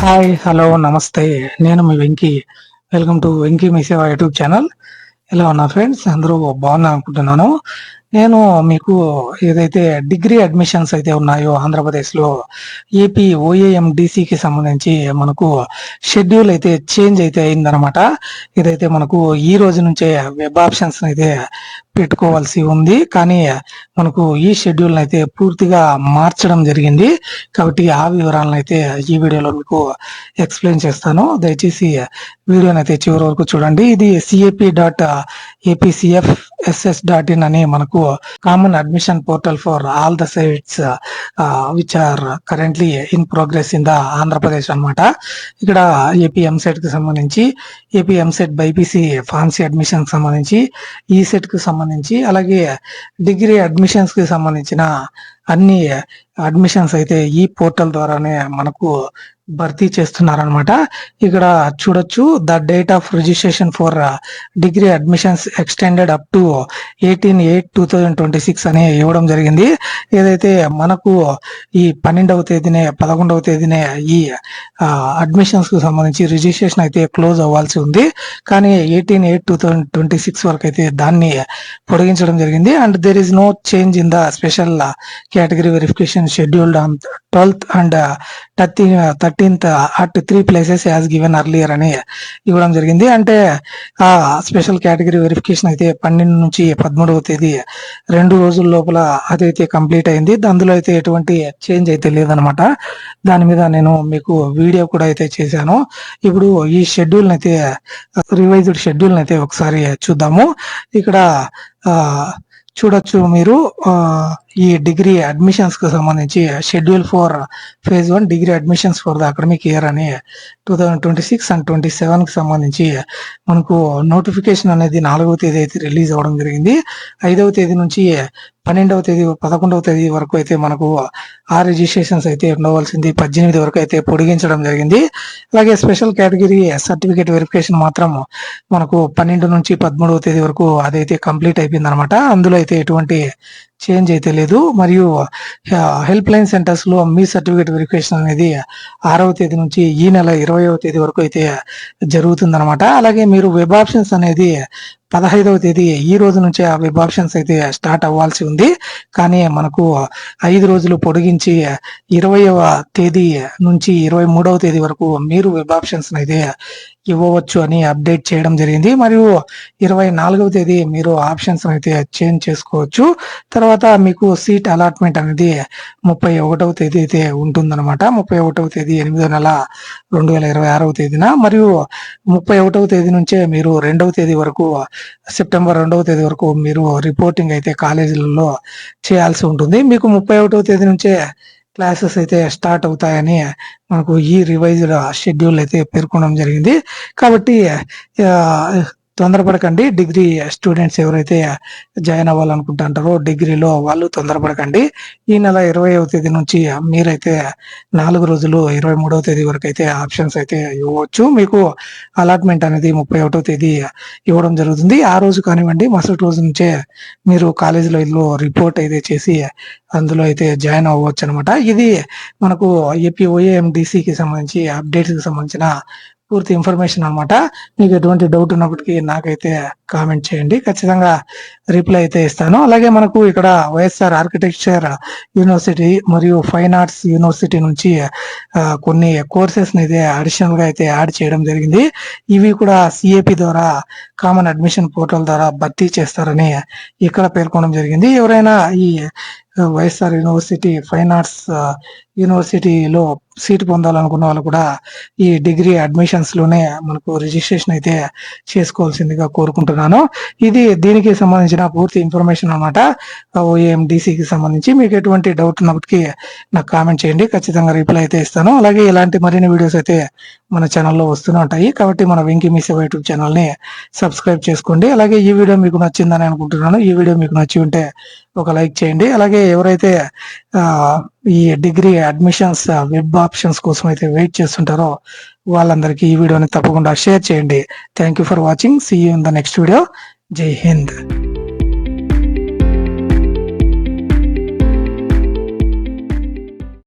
Hi, hello, నమస్తే. నేను మీ Venky. Welcome to Venky మీ సేవ యూట్యూబ్ ఛానల్. ఎలా ఉన్నా ఫ్రెండ్స్? అందరూ బాగున్నా అనుకుంటున్నాను. నేను మీకు ఏదైతే డిగ్రీ అడ్మిషన్స్ అయితే ఉన్నాయో ఆంధ్రప్రదేశ్లో ఏపీ ఓఏఎండిసికి సంబంధించి మనకు షెడ్యూల్ అయితే చేంజ్ అయితే అయిందనమాట. ఇదైతే మనకు ఈ రోజు నుంచే వెబ్ ఆప్షన్స్ అయితే పెట్టుకోవాల్సి ఉంది. కానీ మనకు ఈ షెడ్యూల్ అయితే పూర్తిగా మార్చడం జరిగింది. కాబట్టి ఆ వివరాలను అయితే ఈ వీడియోలో మీకు ఎక్స్ప్లెయిన్ చేస్తాను. దయచేసి వీడియోని అయితే చివరి వరకు చూడండి. ఇది CAP.APCFSS.in అని మనకు common admission portal for all the sites which are currently in progress in the Andhra Pradesh అనమాట. ఇక్కడ ఏపీ ఎంసెట్ కి సంబంధించి, AP EAMCET BiPC pharmacy admission కి సంబంధించి, ఈసెట్ కి సంబంధించి, అలాగే డిగ్రీ అడ్మిషన్స్ కి సంబంధించిన అన్ని అడ్మిషన్స్ అయితే ఈ పోర్టల్ ద్వారానే మనకు భర్తీ చేస్తున్నారనమాట. ఇక్కడ చూడొచ్చు, the date of registration for degree admissions extended up to 18/8/2026 అని ఇవ్వడం జరిగింది. ఏదైతే మనకు ఈ 12వ తేదీనే 11వ తేదీనే ఈ అడ్మిషన్స్ కు సంబంధించి రిజిస్ట్రేషన్ అయితే క్లోజ్ అవ్వాల్సి ఉంది. కానీ 18/8/2026 వరకు అయితే దాన్ని పొడిగించడం జరిగింది. And there is no change in the special category verification scheduled on 12th and 13th at 3 places as given earlier అని ఇవ్వడం జరిగింది. అంటే ఆ స్పెషల్ కేటగిరీ వెరిఫికేషన్ అయితే 12 నుంచి 13వ తేదీ 2 రోజుల లోపల అదైతే కంప్లీట్ అయింది. అందులో అయితే ఎటువంటి చేంజ్ అయితే లేదనమాట. దాని మీద నేను మీకు వీడియో కూడా అయితే చేశాను. ఇప్పుడు ఈ షెడ్యూల్ అయితే రివైజ్డ్ షెడ్యూల్ అయితే ఒకసారి చూద్దాము. ఇక్కడ చూడొచ్చు మీరు, ఈ డిగ్రీ అడ్మిషన్స్ కు సంబంధించి schedule for phase 1 degree admissions for the academic year అని 2026 and 27 కి సంబంధించి మనకు నోటిఫికేషన్ అనేది 4వ తేదీ అయితే రిలీజ్ అవ్వడం జరిగింది. 5వ తేదీ నుంచి 12వ తేదీ 11వ తేదీ వరకు అయితే మనకు ఆ రిజిస్ట్రేషన్స్ అయితే ఉండవలసింది 18 వరకు అయితే పొడిగించడం జరిగింది. అలాగే స్పెషల్ కేటగిరీ సర్టిఫికేట్ వెరిఫికేషన్ మాత్రం మనకు 12 నుంచి 13వ తేదీ వరకు అదైతే కంప్లీట్ అయిపోయింది అనమాట. అందులో అయితే ఎటువంటి చేంజ్ అయితే లేదు. మరియు హెల్ప్ లైన్ సెంటర్స్ లో మీ సర్టిఫికేట్ వెరిఫికేషన్ అనేది 6వ తేదీ నుంచి ఈ నెల 20వ తేదీ వరకు అయితే జరుగుతుందన్నమాట. అలాగే మీరు వెబ్ ఆప్షన్స్ అనేది 15వ తేదీ ఈ రోజు నుంచి ఆ వెబ్ ఆప్షన్స్ అయితే స్టార్ట్ అవ్వాల్సి ఉంది. కానీ మనకు 5 రోజులు పొడిగించి 20వ తేదీ నుంచి 23వ తేదీ వరకు మీరు వెబ్ ఆప్షన్స్ అయితే ఇవ్వవచ్చు అని అప్డేట్ చేయడం జరిగింది. మరియు 24వ తేదీ మీరు ఆప్షన్స్ అయితే చేంజ్ చేసుకోవచ్చు. తర్వాత మీకు సీట్ అలాట్మెంట్ అనేది 31వ తేదీ అయితే ఉంటుందన్నమాట. 31వ తేదీ 8వ నెల 2026వ తేదీన, మరియు 31వ తేదీ నుంచే మీరు 2వ తేదీ వరకు, సెప్టెంబర్ 2వ తేదీ వరకు మీరు రిపోర్టింగ్ అయితే కాలేజీలలో చేయాల్సి ఉంటుంది. మీకు 31వ తేదీ నుంచే క్లాసెస్ అయితే స్టార్ట్ అవుతాయని మనకు ఈ రివైజ్డ్ షెడ్యూల్ అయితే పేర్కొనడం జరిగింది. కాబట్టి తొందరపడకండి. డిగ్రీ స్టూడెంట్స్ ఎవరైతే జాయిన్ అవ్వాలనుకుంటుంటారో డిగ్రీలో వాళ్ళు తొందరపడకండి. ఈ నెల 20వ తేదీ నుంచి మీరైతే 4 రోజులు 23వ తేదీ వరకు అయితే ఆప్షన్స్ అయితే ఇవ్వచ్చు. మీకు అలాట్మెంట్ అనేది 31వ తేదీ ఇవ్వడం జరుగుతుంది. ఆ రోజు కానివ్వండి, మరుసటి రోజు నుంచే మీరు కాలేజీలో రిపోర్ట్ అయితే చేసి అందులో అయితే జాయిన్ అవ్వచ్చు అనమాట. ఇది మనకు ఏపీ ఓఏఎండిసికి సంబంధించి అప్డేట్స్ కి సంబంధించిన పూర్తి ఇన్ఫర్మేషన్ అనమాట. మీకు ఎటువంటి డౌట్ ఉన్నప్పటికీ నాకైతే కామెంట్ చేయండి, ఖచ్చితంగా రిప్లై అయితే ఇస్తాను. అలాగే మనకు ఇక్కడ వైఎస్ఆర్ ఆర్కిటెక్చర్ యూనివర్సిటీ మరియు ఫైన్ ఆర్ట్స్ యూనివర్సిటీ నుంచి కొన్ని కోర్సెస్ అయితే అడిషనల్ గా అయితే యాడ్ చేయడం జరిగింది. ఇవి కూడా సిఏపి ద్వారా, కామన్ అడ్మిషన్ పోర్టల్ ద్వారా భర్తీ చేస్తారని ఇక్కడ పేర్కొనడం జరిగింది. ఎవరైనా ఈ వైఎస్ఆర్ యూనివర్సిటీ, ఫైన్ ఆర్ట్స్ యూనివర్సిటీలో సీట్ పొందాలనుకున్న వాళ్ళు కూడా ఈ డిగ్రీ అడ్మిషన్స్ లోనే మనకు రిజిస్ట్రేషన్ అయితే చేసుకోవాల్సిందిగా కోరుకుంటున్నాను. ఇది దీనికి సంబంధించిన పూర్తి ఇన్ఫర్మేషన్ అనమాట. ఓఏఎండిసికి సంబంధించి మీకు ఎటువంటి డౌట్ ఉన్నప్పటికీ నాకు కామెంట్ చేయండి, ఖచ్చితంగా రిప్లై అయితే ఇస్తాను. అలాగే ఇలాంటి మరిన్ని వీడియోస్ అయితే మన ఛానల్లో వస్తూనే ఉంటాయి. కాబట్టి మన వెంకీ మీ సేవ యూట్యూబ్ ఛానల్ని సబ్స్క్రైబ్ చేసుకోండి. అలాగే ఈ వీడియో మీకు నచ్చిందని అనుకుంటున్నాను. ఈ వీడియో మీకు నచ్చి ఉంటే ఒక లైక్ చేయండి. అలాగే ఎవరైతే ఈ డిగ్రీ అడ్మిషన్స్ వెబ్ ఆప్షన్స్ కోసం అయితే వెయిట్ చేస్తుంటారో వాళ్ళందరికీ ఈ వీడియోని తప్పకుండా షేర్ చేయండి. Thank you for watching. See you in the next video. Jai Hind.